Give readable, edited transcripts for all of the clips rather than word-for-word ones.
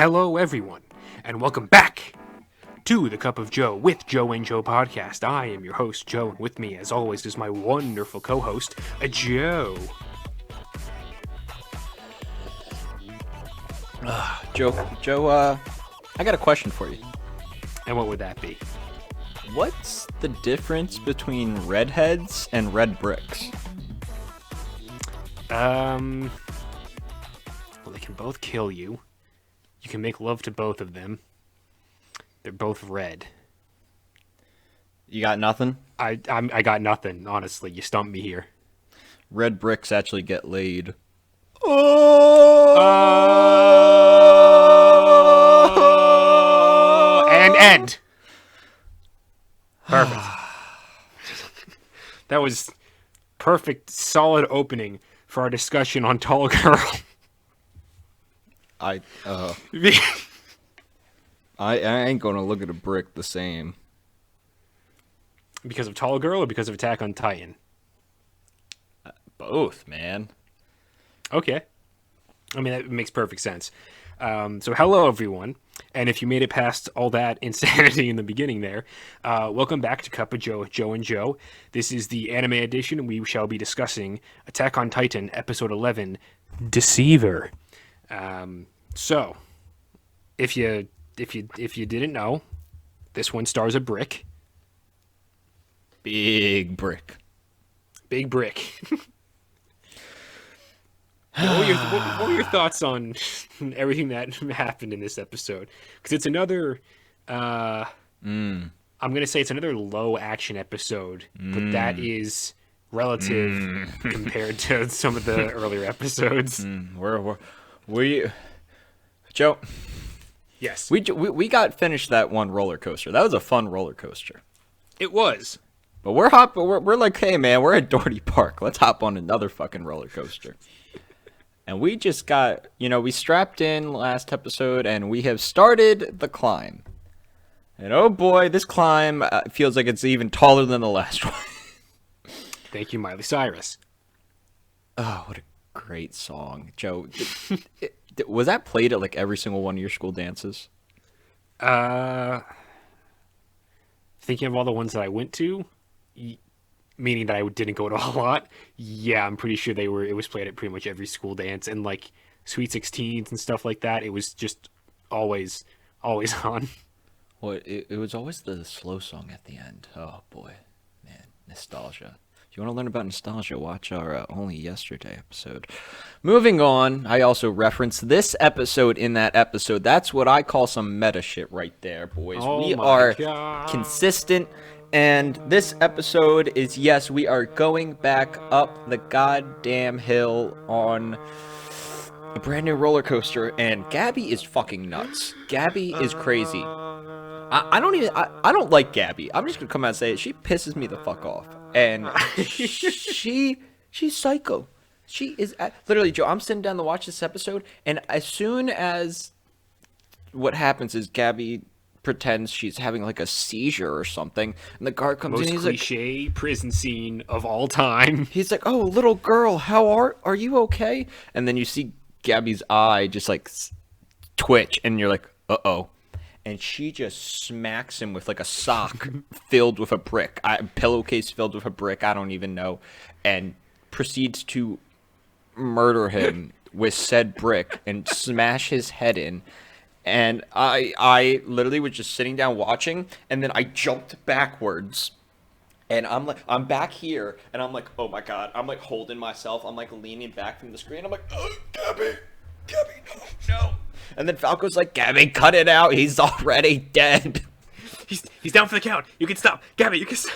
Hello, everyone, and welcome back to the Cup of Joe with Joe and Joe podcast. I am your host, Joe, and with me, as always, is my wonderful co-host, Joe. Joe, I got a question for you. And what would that be? What's the difference between redheads and red bricks? Well, they can both kill you. You can make love to both of them. They're both red. You got nothing? I got nothing, honestly. You stumped me here. Red bricks actually get laid. Oh! And end. Perfect. That was perfect, solid opening for our discussion on Tall Girl. I ain't gonna look at a brick the same. Because of Tall Girl or because of Attack on Titan? Both, man. Okay. I mean, that makes perfect sense. So hello, everyone. And if you made it past all that insanity in the beginning there, welcome back to Cup of Joe, Joe and Joe. This is the anime edition, and we shall be discussing Attack on Titan, Episode 11, Deceiver. So, if you didn't know, this one stars a brick. Big brick. Big brick. What were your thoughts on everything that happened in this episode? Because it's another, I'm going to say it's another low action episode, but that is relative compared to some of the earlier episodes. Joe? Yes. We got finished that one roller coaster. That was a fun roller coaster. It was. But we're like, hey man, we're at Doherty Park. Let's hop on another fucking roller coaster. And we just got, we strapped in last episode, and we have started the climb. And oh boy, this climb feels like it's even taller than the last one. Thank you, Miley Cyrus. Oh, what a great song. Joe, was that played at like every single one of your school dances? Thinking of all the ones that I went to, meaning that I didn't go to a lot, yeah, I'm pretty sure it was played at pretty much every school dance, and like Sweet 16s and stuff like that, it was just always on. Well, it was always the slow song at the end. Oh boy, man, nostalgia. If you want to learn about nostalgia, watch our Only Yesterday episode. Moving on, I also referenced this episode in that episode. That's what I call some meta shit right there, boys. We are consistent. And this episode is, yes, we are going back up the goddamn hill on a brand new roller coaster, and Gabi is fucking nuts. Gabi is crazy. I don't like Gabi. I'm just gonna come out and say it. She pisses me the fuck off, and she's psycho. She is literally, Joe. I'm sitting down to watch this episode, and as soon as what happens is Gabi pretends she's having like a seizure or something, and the guard comes in. He's like, cliche prison scene of all time. He's like, "Oh, little girl, how are you okay?" And then you see Gabi's eye just like twitch, and you're like, "Uh-oh." And she just smacks him with like a sock filled with a brick, pillowcase filled with a brick, I don't even know, and proceeds to murder him with said brick and smash his head in. And I literally was just sitting down watching, and then I jumped backwards, and I'm back here, and I'm like, oh my god, I'm like holding myself, I'm like leaning back from the screen, I'm like, oh, Gabi, no. And then Falco's like, Gabi, cut it out, he's already dead. He's down for the count. You can stop, Gabi. You can stop.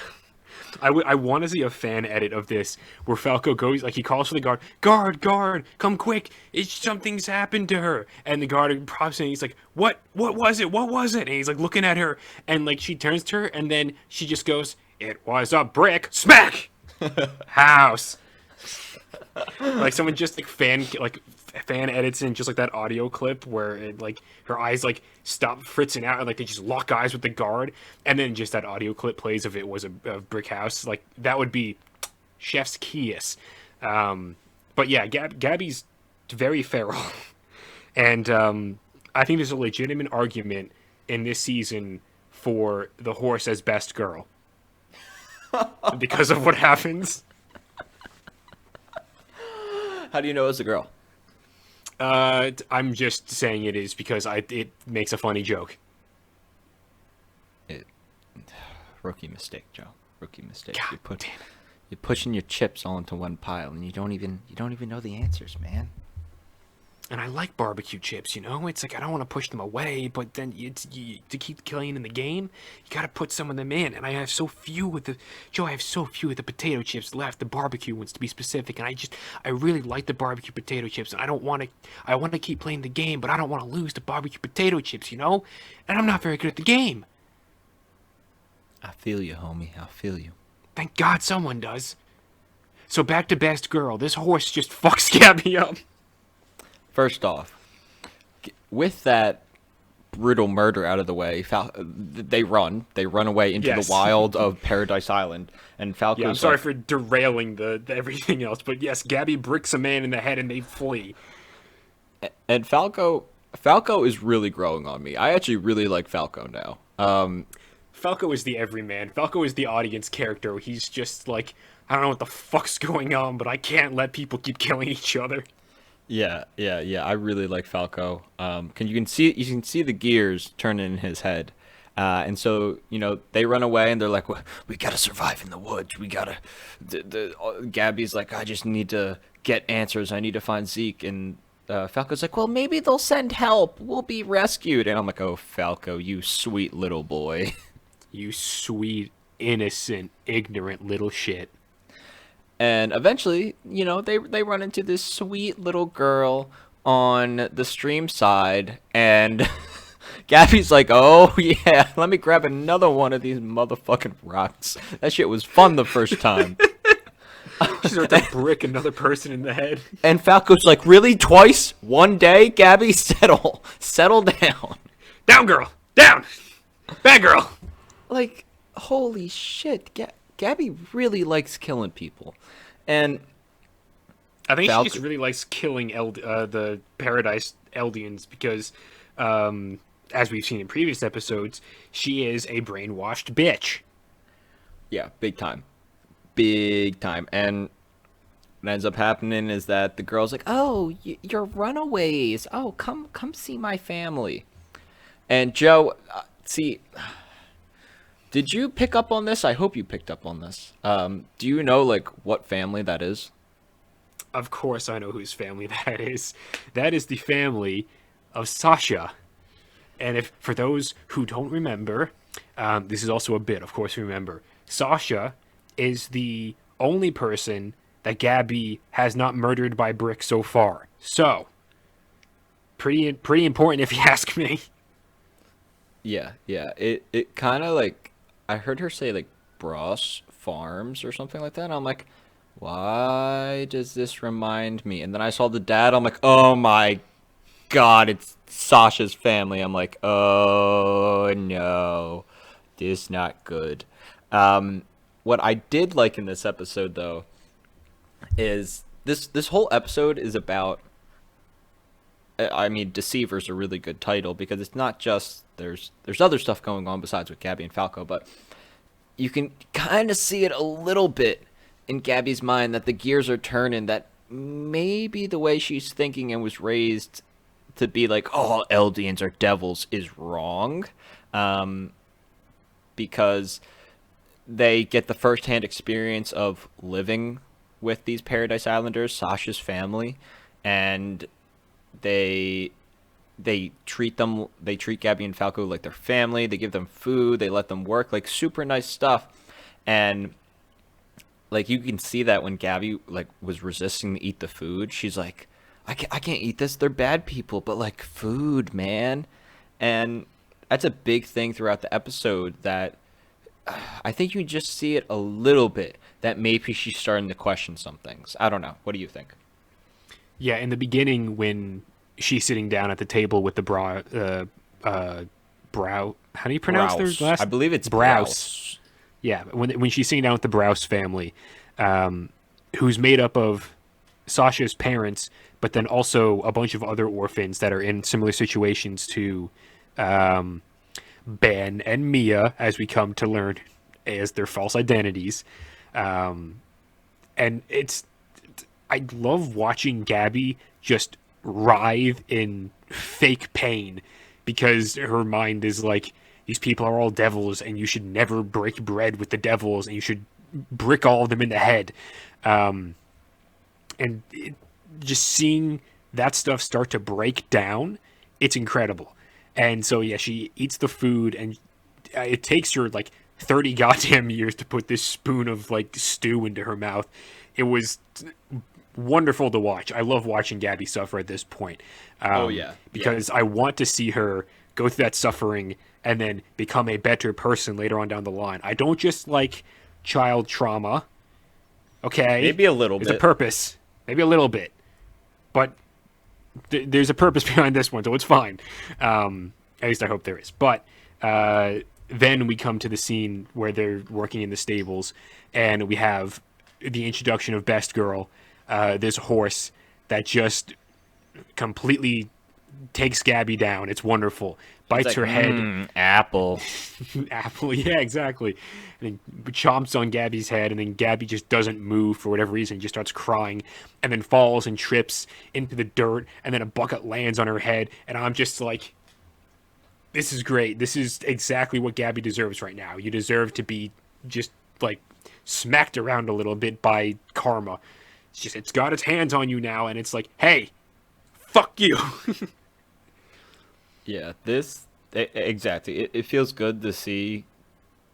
I want to see a fan edit of this where Falco goes, like, he calls for the guard, come quick, something's happened to her. And the guard props in, he's like, what was it? And he's like looking at her, and like she turns to her, and then she just goes, it was a brick, smack, house. Like someone just like fan edits in just like that audio clip where it, like her eyes like stop fritzing out and like they just lock eyes with the guard, and then just that audio clip plays of it was a brick house. Like that would be chef's kiss. But yeah, Gabi's very feral, and I think there's a legitimate argument in this season for the horse as best girl because of what happens. How do you know it's a girl? I'm just saying it is because it makes a funny joke. It, rookie mistake, Joe. Rookie mistake. God damn it. You're pushing your chips all into one pile, and you don't even know the answers, man. And I like barbecue chips, you know? It's like I don't want to push them away, but then to keep killing in the game, you got to put some of them in. And I have so few with the potato chips left, the barbecue ones to be specific. And I really like the barbecue potato chips. And I want to keep playing the game, but I don't want to lose the barbecue potato chips, you know? And I'm not very good at the game. I feel you, homie. I feel you. Thank God someone does. So back to best girl. This horse just fucks Gabi up. First off, with that brutal murder out of the way, they run away into the wild of Paradise Island, and Falco's I'm sorry for derailing the everything else, but yes, Gabi bricks a man in the head and they flee. And Falco is really growing on me. I actually really like Falco now. Falco is the everyman. Falco is the audience character. He's just like, I don't know what the fuck's going on, but I can't let people keep killing each other. Yeah. I really like Falco. You can see the gears turning in his head, and so they run away and they're like, we gotta survive in the woods. We gotta. Gabby's like, I just need to get answers. I need to find Zeke, and Falco's like, well, maybe they'll send help. We'll be rescued. And I'm like, oh, Falco, you sweet little boy. You sweet, innocent, ignorant little shit. And eventually, they run into this sweet little girl on the stream side, and Gabby's like, oh yeah, let me grab another one of these motherfucking rocks. That shit was fun the first time. She starts to brick another person in the head. And Falco's like, really? Twice? One day? Gabby, settle down. Down, girl! Down! Bad girl! Like, holy shit, Gabi really likes killing people, and I think she just really likes killing the Paradise Eldians because, as we've seen in previous episodes, she is a brainwashed bitch. Yeah, big time. And what ends up happening is that the girl's like, "Oh, you're runaways. Oh, come see my family." And Joe, see. Did you pick up on this? I hope you picked up on this. Do you know, what family that is? Of course I know whose family that is. That is the family of Sasha. And for those who don't remember, this is also a bit, of course, remember. Sasha is the only person that Gabi has not murdered by brick so far. So, pretty important if you ask me. Yeah. It kind of I heard her say Bros Farms or something like that. And I'm like, why does this remind me? And then I saw the dad. I'm like, oh my God, it's Sasha's family. I'm like, oh no, this not good. What I did like in this episode though is this whole episode is about. I mean, Deceiver's a really good title because it's not just there's other stuff going on besides with Gabi and Falco, but you can kind of see it a little bit in Gabi's mind that the gears are turning, that maybe the way she's thinking and was raised to be like, oh, Eldians are devils is wrong, because they get the first-hand experience of living with these Paradise Islanders, Sasha's family, and they treat Gabi and Falco like their family. They give them food. They let them work, super nice stuff. And you can see that when Gabi was resisting to eat the food, she's like, I can't eat this. They're bad people, but food, man. And that's a big thing throughout the episode that I think you just see it a little bit that maybe she's starting to question some things. I don't know. What do you think? Yeah, in the beginning when she's sitting down at the table with the brow. How do you pronounce their last? I believe it's Browse. Yeah, when she's sitting down with the Browse family, who's made up of Sasha's parents, but then also a bunch of other orphans that are in similar situations to Ben and Mia, as we come to learn as their false identities. And I love watching Gabi just writhe in fake pain because her mind is like, these people are all devils and you should never break bread with the devils and you should brick all of them in the head. Just seeing that stuff start to break down, it's incredible. And so, yeah, she eats the food, and it takes her like 30 goddamn years to put this spoon of like stew into her mouth. It was wonderful to watch. I love watching Gabi suffer at this point. Because I want to see her go through that suffering and then become a better person later on down the line. I don't just like child trauma. Okay? Maybe a little bit. There's a purpose. Maybe a little bit. But there's a purpose behind this one, so it's fine. At least I hope there is. But then we come to the scene where they're working in the stables, and we have the introduction of Best Girl, this horse that just completely takes Gabi down. It's wonderful. Bites like, her head. Apple. Apple, yeah, exactly. And then chomps on Gabi's head, and then Gabi just doesn't move for whatever reason. Just starts crying, and then falls and trips into the dirt, and then a bucket lands on her head, and I'm just like, this is great. This is exactly what Gabi deserves right now. You deserve to be just, like, smacked around a little bit by karma. It's got its hands on you now, and it's like, hey, fuck you. Yeah, exactly. It feels good to see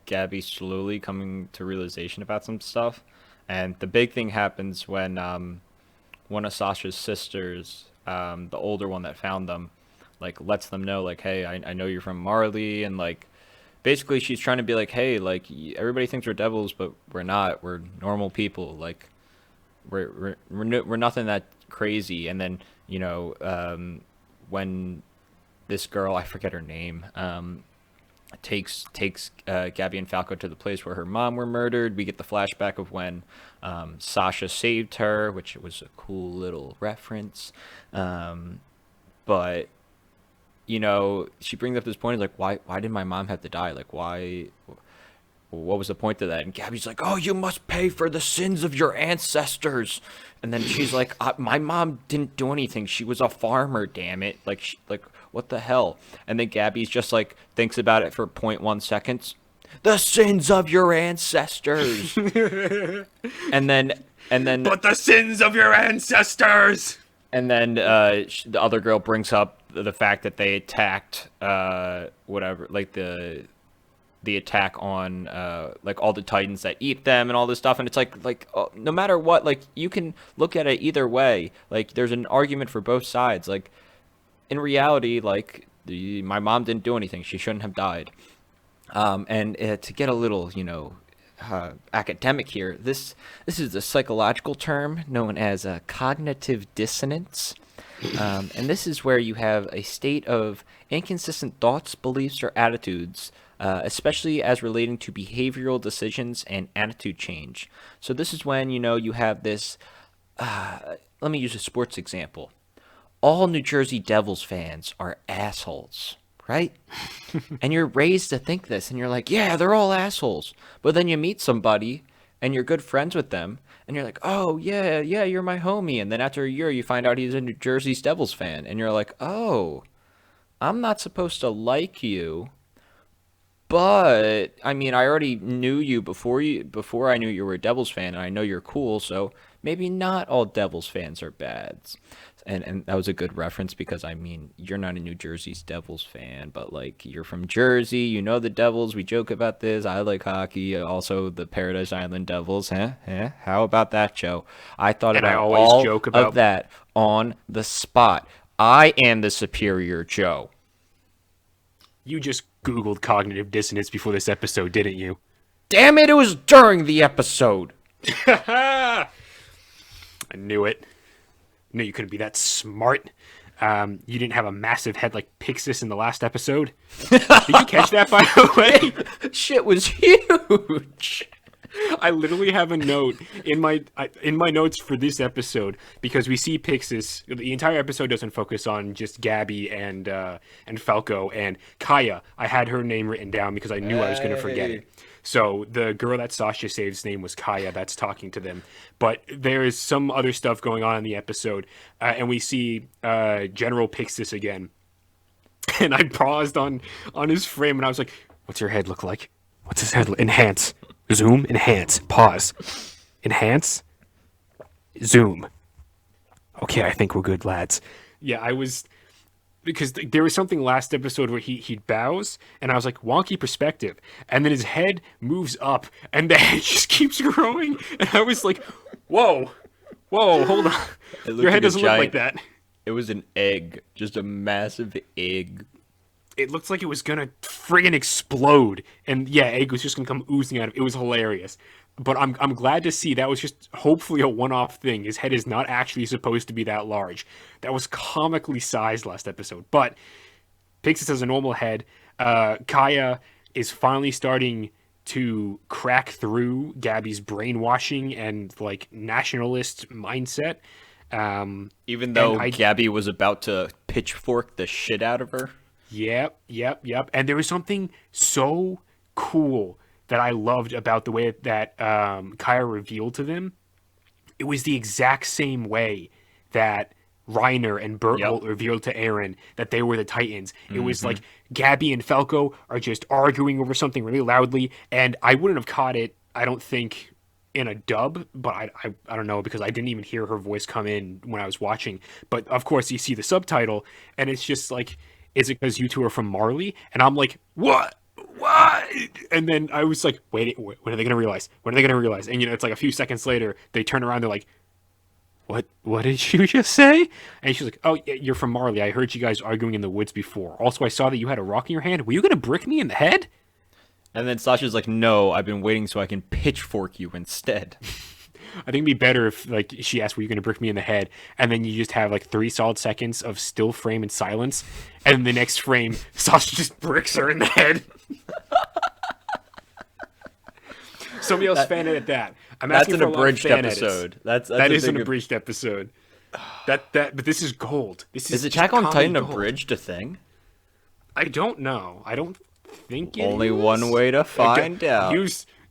Gabi slowly coming to realization about some stuff. And the big thing happens when one of Sasha's sisters, the older one that found them, like lets them know, like, hey, I know you're from Marley, and like basically she's trying to be like, hey, like everybody thinks we're devils, but we're not. We're normal people. Like we're nothing that crazy. And then when this girl, I forget her name, takes Gabi and Falco to the place where her mom were murdered. We get the flashback of when Sasha saved her, which was a cool little reference. But she brings up this point, like, why did my mom have to die? Like, why? What was the point of that? And Gabi's like, oh, you must pay for the sins of your ancestors. And then she's like, my mom didn't do anything. She was a farmer, damn it. Like, what the hell? And then Gabi's just like, thinks about it for 0.1 seconds. The sins of your ancestors. and then. But the sins of your ancestors. And then the other girl brings up the fact that they attacked whatever, like the attack on like all the titans that eat them and all this stuff, and it's like no matter what, like you can look at it either way. Like there's an argument for both sides. Like in reality, like my mom didn't do anything; she shouldn't have died. And to get a little academic here, this is a psychological term known as cognitive dissonance. And this is where you have a state of inconsistent thoughts, beliefs, or attitudes, especially as relating to behavioral decisions and attitude change. So this is when, you have this, let me use a sports example. All New Jersey Devils fans are assholes, right? And you're raised to think this, and you're like, yeah, they're all assholes. But then you meet somebody, and you're good friends with them, and you're like, oh, yeah, you're my homie. And then after a year, you find out he's a New Jersey Devils fan. And you're like, oh, I'm not supposed to like you. But, I mean, I already knew you before I knew you were a Devils fan, and I know you're cool, so maybe not all Devils fans are bad. And that was a good reference because, I mean, you're not a New Jersey's Devils fan, but, like, you're from Jersey, you know the Devils, we joke about this, I like hockey, also the Paradise Island Devils, huh? How about that, Joe? I thought and about I always all joke about of that on the spot. I am the superior Joe. You just Googled cognitive dissonance before this episode, didn't you? Damn it, it was during the episode! I knew it. Knew you couldn't be that smart. You didn't have a massive head like Pixis in the last episode. Did you catch that, by the way? Shit was huge. I literally have a note in my notes for this episode because we see Pixis. The entire episode doesn't focus on just Gabi and Falco and Kaya. I had her name written down because I knew I was going to forget it. So the girl that Sasha saves name was Kaya. That's talking to them. But there is some other stuff going on in the episode, and we see General Pixis again. And I paused on his frame, and I was like, "What's your head look like? What's his head? Enhance, zoom, enhance, pause, enhance, zoom." Okay, I think we're good, lads. Yeah, I was because there was something last episode where he bows, and I was like, wonky perspective, and then his head moves up, and the head just keeps growing, and I was like, whoa, hold on, your head doesn't look like that. It was an egg, just a massive egg. It looked like it was gonna friggin' explode, and yeah, egg was just gonna come oozing out of it. It was hilarious. But I'm glad to see that was just hopefully a one-off thing. His head is not actually supposed to be that large. That was comically sized last episode. But Pixis has a normal head. Kaya is finally starting to crack through Gabi's brainwashing and like nationalist mindset. Even though Gabi was about to pitchfork the shit out of her. Yep. And there was something so cool that I loved about the way that Kaya revealed to them. It was the exact same way that Reiner and Bertolt revealed to Eren that they were the Titans. It was like Gabi and Falco are just arguing over something really loudly, and I wouldn't have caught it, I don't think, in a dub, but I don't know, because I didn't even hear her voice come in when I was watching. But of course you see the subtitle, and it's just like, is it because you two are from Marley? And I'm like, what? And then I was like, wait, when are they gonna realize? When are they gonna realize? And it's like a few seconds later, they turn around, they're like, what did you just say? And she's like, oh, yeah, you're from Marley. I heard you guys arguing in the woods before. Also, I saw that you had a rock in your hand. Were you gonna brick me in the head? And then Sasha's like, no, I've been waiting so I can pitchfork you instead. I think it'd be better if like she asked, were you going to brick me in the head? And then you just have like 3 solid seconds of still frame and silence. And in the next frame, Sasha just bricks her in the head. Somebody else fan edit that. I'm asking for a abridged episode. That is an abridged episode. But this is gold. Is Attack on Titan abridged a thing? I don't know. I don't think it Only is. One way to find out.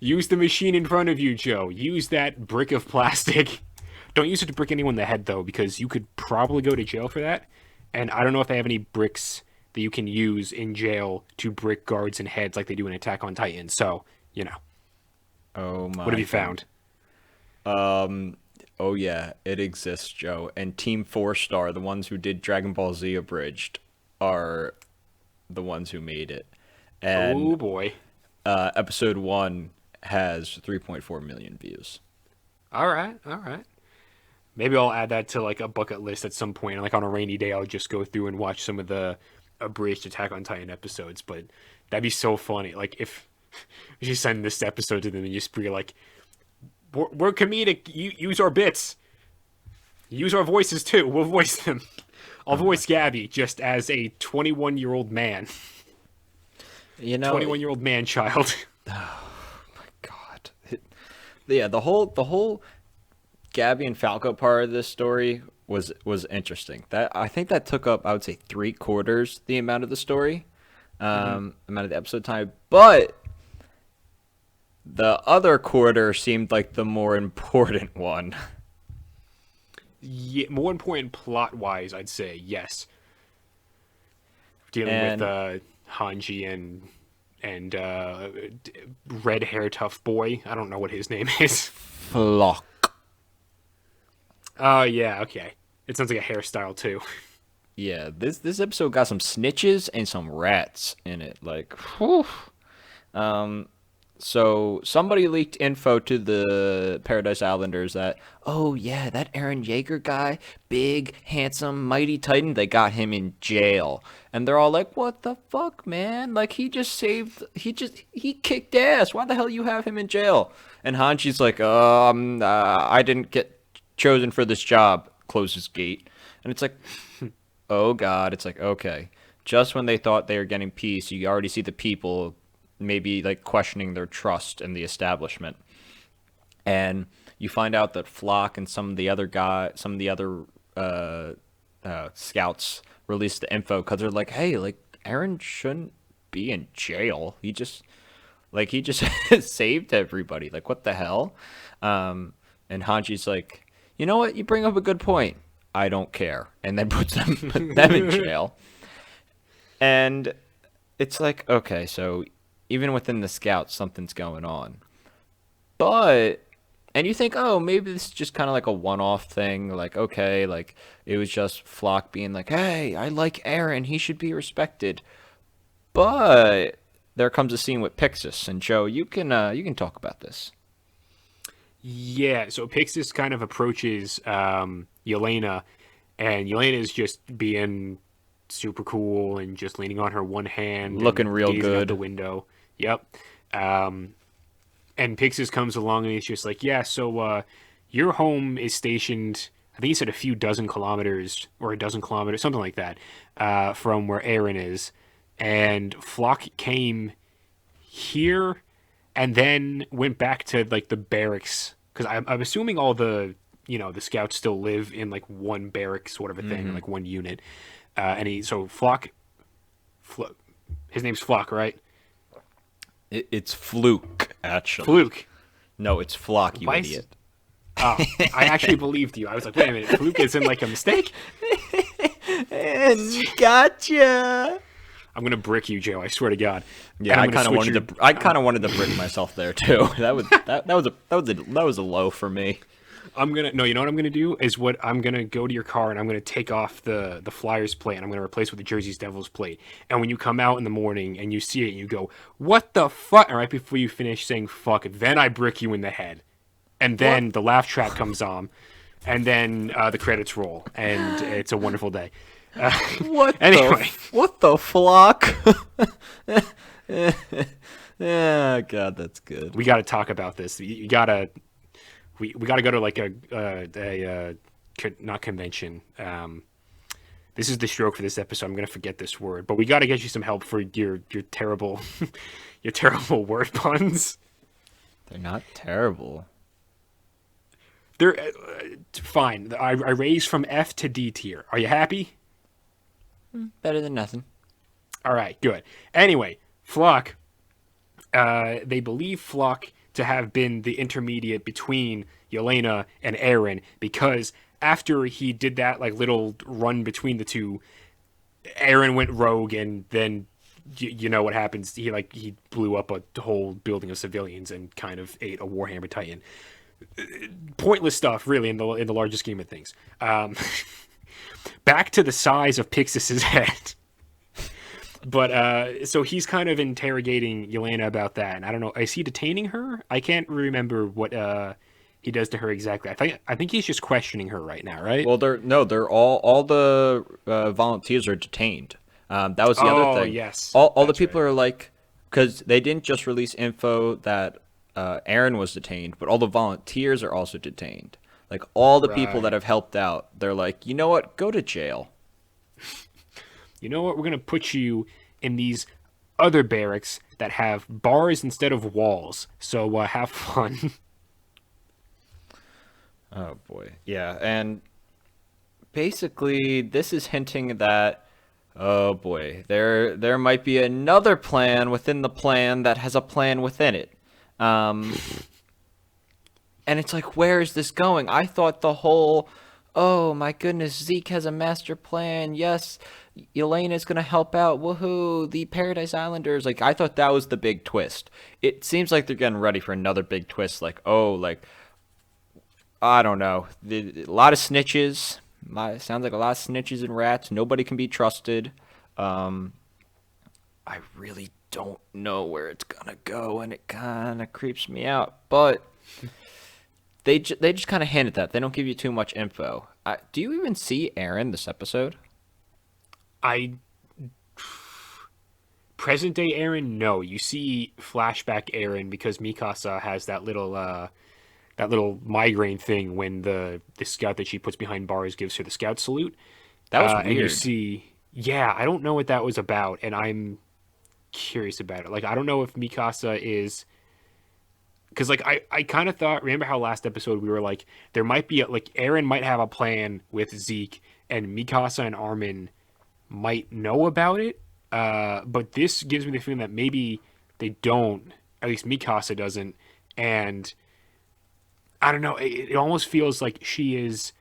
Use the machine in front of you, Joe. Use that brick of plastic. Don't use it to brick anyone in the head, though, because you could probably go to jail for that. And I don't know if they have any bricks that you can use in jail to brick guards and heads like they do in Attack on Titan. So, Oh my. What have you found? Oh yeah, it exists, Joe. And Team 4-Star, the ones who did Dragon Ball Z abridged, are the ones who made it. And, oh boy. Episode 1 has 3.4 million views. All right. Maybe I'll add that to like a bucket list at some point. Like on a rainy day, I'll just go through and watch some of the abridged Attack on Titan episodes. But that'd be so funny. Like if you send this episode to them and just be like, we're comedic. Use our bits. Use our voices too. We'll voice them. I'll voice Gabi just as a 21-year-old man. 21-year-old man child. Oh my god. The whole Gabi and Falco part of this story was interesting. That I think that took up, I would say, 3/4 the amount of the story, amount of the episode time. But the other quarter seemed like the more important one. Yeah, more important plot-wise, I'd say, yes. Dealing with Hanji and red hair tough boy. I don't know what his name is. Flock. Oh yeah, okay. It sounds like a hairstyle too. Yeah, this episode got some snitches and some rats in it. Like, whew. So somebody leaked info to the Paradise Islanders that, oh yeah, that Eren Yeager guy, big, handsome, mighty Titan, they got him in jail. And they're all like, what the fuck, man? Like, he kicked ass. Why the hell you have him in jail? And Hanji's like, I didn't get chosen for this job. Closes gate. And it's like, oh god. It's like, okay. Just when they thought they were getting peace, you already see the people maybe like questioning their trust in the establishment. and you find out that Flock and some of the other scouts released the info because they're like, hey, like Aaron shouldn't be in jail. He just saved everybody. Like, what the hell? And Hanji's like, you know what? You bring up a good point. I don't care, and then put them in jail. And it's like, okay, so even within the scouts, something's going on. But and you think, oh, maybe this is just kind of like a one-off thing. Like, okay, like it was just Flock being like, hey, I like Aaron. He should be respected. But there comes a scene with Pixis and Joe. You can talk about this. Yeah, so Pixis kind of approaches Yelena, and Yelena is just being super cool and just leaning on her one hand Looking and real gazing out the good. window. Yep. Um, and Pixis comes along and he's just like, yeah, so your home is stationed, I think he said a few dozen kilometers or a dozen kilometers, something like that, from where Aaron is. And Flock came here and then went back to like the barracks because I'm assuming all the the scouts still live in like one barrack sort of a thing, Hmm. like one unit. And he so Flock, his name's Flock, right? It's Fluke, actually. Fluke. No, it's Flock, you Why is, idiot. oh, I actually believed you. I was like, wait a minute, Fluke isn't like a mistake. And gotcha. I'm gonna brick you, Joe. I swear to God. And Yeah, I'm gonna switch your. I kind of wanted to brick myself there too. That was a low for me. I'm gonna no. You know what I'm gonna do is what I'm gonna go to your car and I'm gonna take off the Flyers plate and I'm gonna replace it with the Jersey's Devils plate. And when you come out in the morning and you see it, you go, "What the fuck?" And right before you finish saying "fuck," then I brick you in the head, and What? then the laugh track comes on, and then the credits roll, and it's a wonderful day. Uh, anyway, What the flock? Yeah, God, that's good. we got to talk about this. You gotta we got to go to like not convention. This is the stroke for this episode. I'm gonna forget this word, but we got to get you some help for your terrible your terrible word puns. They're not terrible. They're fine. I raised from F to D tier. Are you happy? Better than nothing. All right, good. Anyway, Flock. They believe Flock to have been the intermediate between Yelena and Aaron because after he did that like little run between the two, Aaron went rogue and then you know what happens. He blew up a whole building of civilians and kind of ate a Warhammer Titan. Pointless stuff, really, in the larger scheme of things. Back to the size of Pixis's head. But so he's kind of interrogating Yelena about that, and I don't know. Is he detaining her? I can't remember what he does to her exactly. I think he's just questioning her right now, right? Well, they're all the volunteers are detained. That was the other Oh thing. yes, All the that's people right. are like, because they didn't just release info that Aaron was detained, but all the volunteers are also detained. Like all the people that Right. have helped out, they're like, you know what? Go to jail. You know what? We're gonna put you in these other barracks that have bars instead of walls. So have fun. Oh boy. Yeah, and basically this is hinting that oh boy, there might be another plan within the plan that has a plan within it. Um and it's like where is this going? I thought the whole oh my goodness, Zeke has a master plan. Yes, Elaine is going to help out. Woohoo, the Paradise Islanders. Like I thought that was the big twist. It seems like they're getting ready for another big twist like oh like I don't know. A lot of snitches. Sounds like a lot of snitches and rats. Nobody can be trusted. Um, I really don't know where it's gonna go, and it kind of creeps me out. But they just kind of hint at that. They don't give you too much info. Do you even see Aaron this episode? I present day Aaron, no. You see flashback Aaron because Mikasa has that little migraine thing when the scout that she puts behind bars gives her the scout salute. That was And you weird. see, yeah, I don't know what that was about, and I'm curious about it. Like, I don't know if Mikasa is because like I kind of thought, remember how last episode we were like, there might be like Aaron might have a plan with Zeke, and Mikasa and Armin might know about it. But this gives me the feeling that maybe they don't. At least Mikasa doesn't, and I don't know. It almost feels like she is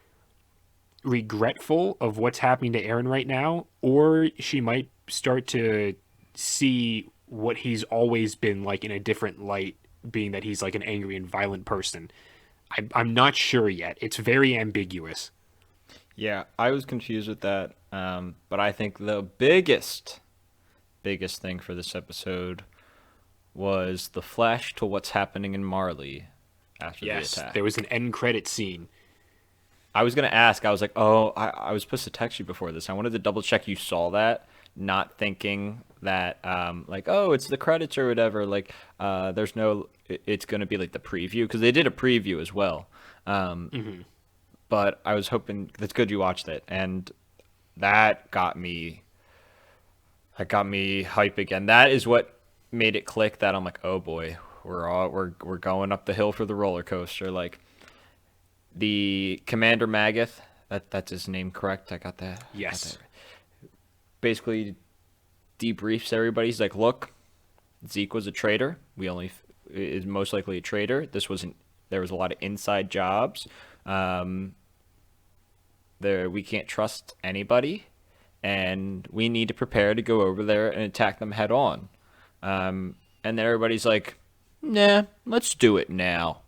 regretful of what's happening to Aaron right now, or she might start to see what he's always been like in a different light, being that he's like an angry and violent person. I'm not sure yet. It's very ambiguous. Yeah, I was confused with that. But I think the biggest thing for this episode was the flash to what's happening in Marley after the Yes, attack. there was an end credit scene. I was gonna ask. I was like, oh, I was supposed to text you before this. I wanted to double check you saw that, not thinking that like, oh, it's the credits or whatever. Like, there's no, it's gonna be like the preview because they did a preview as well. Hmm. But I was hoping that's good you watched it, and that got me. That got me hype again. That is what made it click. That I'm like, oh boy, we're going up the hill for the roller coaster. Like the Commander Magath, that's his name, correct? I got that. Got Yes. that. Basically, debriefs everybody. He's like, look, Zeke was a traitor. We only is most likely a traitor. This wasn't. There was a lot of inside jobs. Um, there we can't trust anybody, and we need to prepare to go over there and attack them head on. And then everybody's like, nah, let's do it now.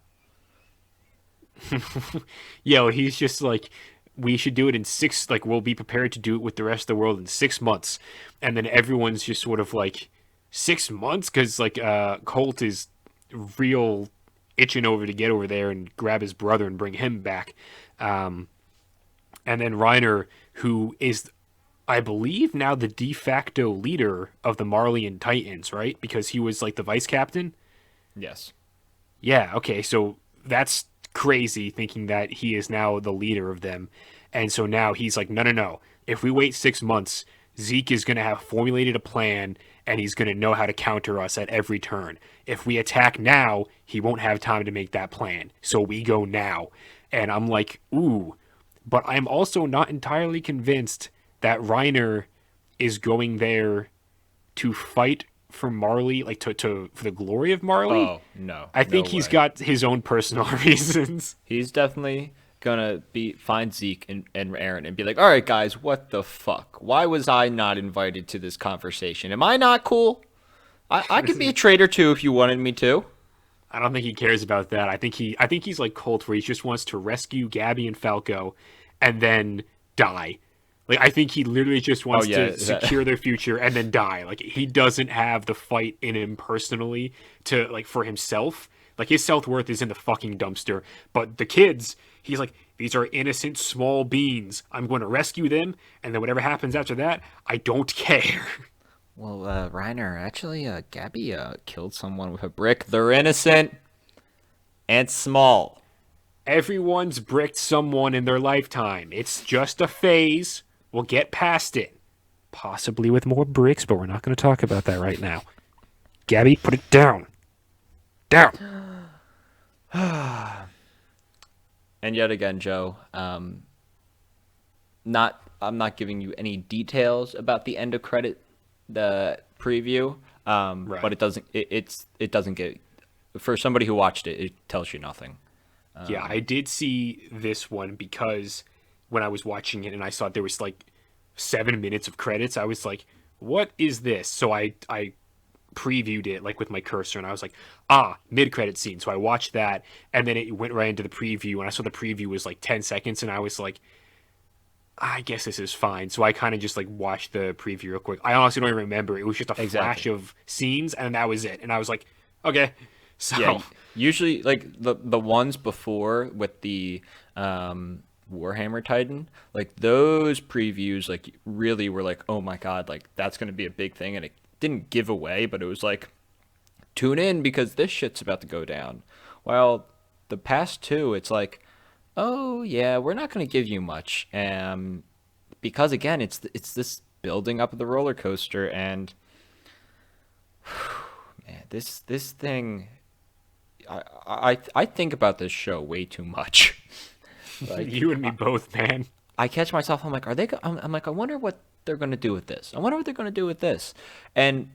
Yeah, well, he's just like, we should do it in six. Like, we'll be prepared to do it with the rest of the world in 6 months, and then everyone's just sort of like, 6 months, because like Colt is real itching over to get over there and grab his brother and bring him back. Um, and then Reiner, who is, I believe, now the de facto leader of the Marleyan Titans, right? Because he was like the vice captain. Yes. Yeah, okay, so that's crazy thinking that he is now the leader of them. And so now he's like, no, no, no. If we wait 6 months, Zeke is going to have formulated a plan and he's going to know how to counter us at every turn. If we attack now, he won't have time to make that plan. So we go now. And I'm like, ooh. But I'm also not entirely convinced that Reiner is going there to fight for Marley, like to for the glory of Marley. Oh no, I no think he's way. got his own personal reasons. He's definitely gonna be find Zeke and Aaron and be like, all right, guys, what the fuck? Why was I not invited to this conversation? Am I not cool? I could be a traitor too if you wanted me to. I don't think he cares about that. I think he's like Colt, where he just wants to rescue Gabi and Falco, and then die. Like I think he literally just Oh wants yeah, to secure their future and then die. Like he doesn't have the fight in him personally to like for himself. Like his self worth is in the fucking dumpster. But the kids, he's like, these are innocent small beings. I'm going to rescue them, and then whatever happens after that, I don't care. Well, Reiner, actually, Gabby killed someone with a brick. They're innocent and small. Everyone's bricked someone in their lifetime. It's just a phase. We'll get past it. Possibly with more bricks, but we're not going to talk about that right now. Gabby, put it down. Down. And yet again, Joe, not I'm not giving you any details about the end of credit, the preview, but Right. it doesn't get for somebody who watched it, it tells you nothing. Yeah, I did see this one because when I was watching it and I saw there was like 7 minutes of credits, I was like, what is this? So I previewed it like with my cursor and I was like, mid credit scene. So I watched that and then it went right into the preview and I saw the preview was like 10 seconds and I was like, I guess this is fine. So I kind of just like watched the preview real quick. I honestly don't even remember. It was just a flash Exactly. of scenes and that was it. And I was like, okay. Yeah, So usually like the ones before with the Warhammer Titan, like those previews like really were like, "Oh my God, like that's going to be a big thing." And it didn't give away, but it was like, "Tune in because this shit's about to go down." Well, the past two, it's like, "Oh, yeah, we're not going to give you much." Because again, it's this building up of the roller coaster and man, this thing I think about this show way too much. Like, You and me both, man. I catch myself. I'm like, are they? I'm like, I wonder what they're gonna do with this. I wonder what they're gonna do with this. And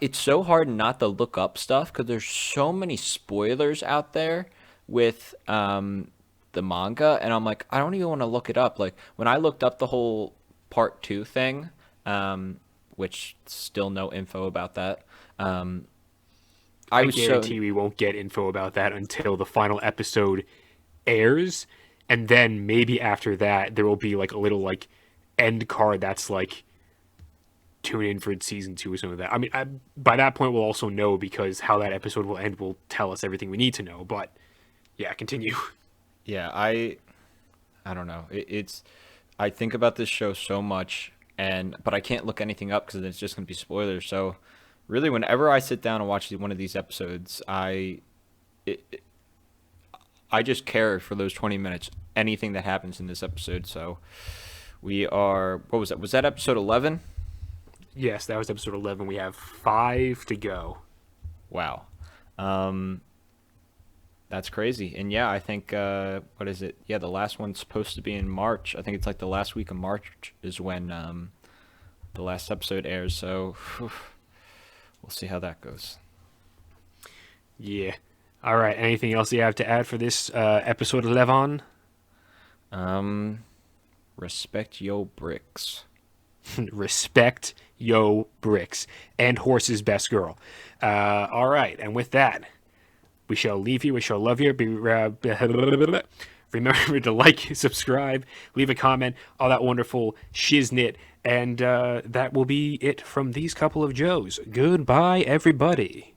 it's so hard not to look up stuff because there's so many spoilers out there with the manga, and I'm like, I don't even want to look it up. Like when I looked up the whole part two thing, which still no info about that. I I was so guarantee we won't get info about that until the final episode airs, and then maybe after that there will be like a little like end card that's like tune in for season 2 or something like that. I mean, by that point we'll also know because how that episode will end will tell us everything we need to know. But yeah, continue. yeah. I don't know. It's I think about this show so much, but I can't look anything up because it's just gonna be spoilers. So really, whenever I sit down and watch one of these episodes, it, I just care for those 20 minutes, anything that happens in this episode. So we are, what was that? Was that episode 11? Yes, that was episode 11. We have 5 to go. Wow. Um, that's crazy. And yeah, I think, what is it? Yeah, the last one's supposed to be in March. I think it's like the last week of March is when the last episode airs. So whew, we'll see how that goes. Yeah. All right. Anything else you have to add for this episode 11? Respect yo bricks. Respect yo bricks and horse's best girl. All right. And with that, we shall leave you. We shall love you. Remember to like, subscribe, leave a comment, all that wonderful shiznit. And that will be it from these couple of Joes. Goodbye, everybody.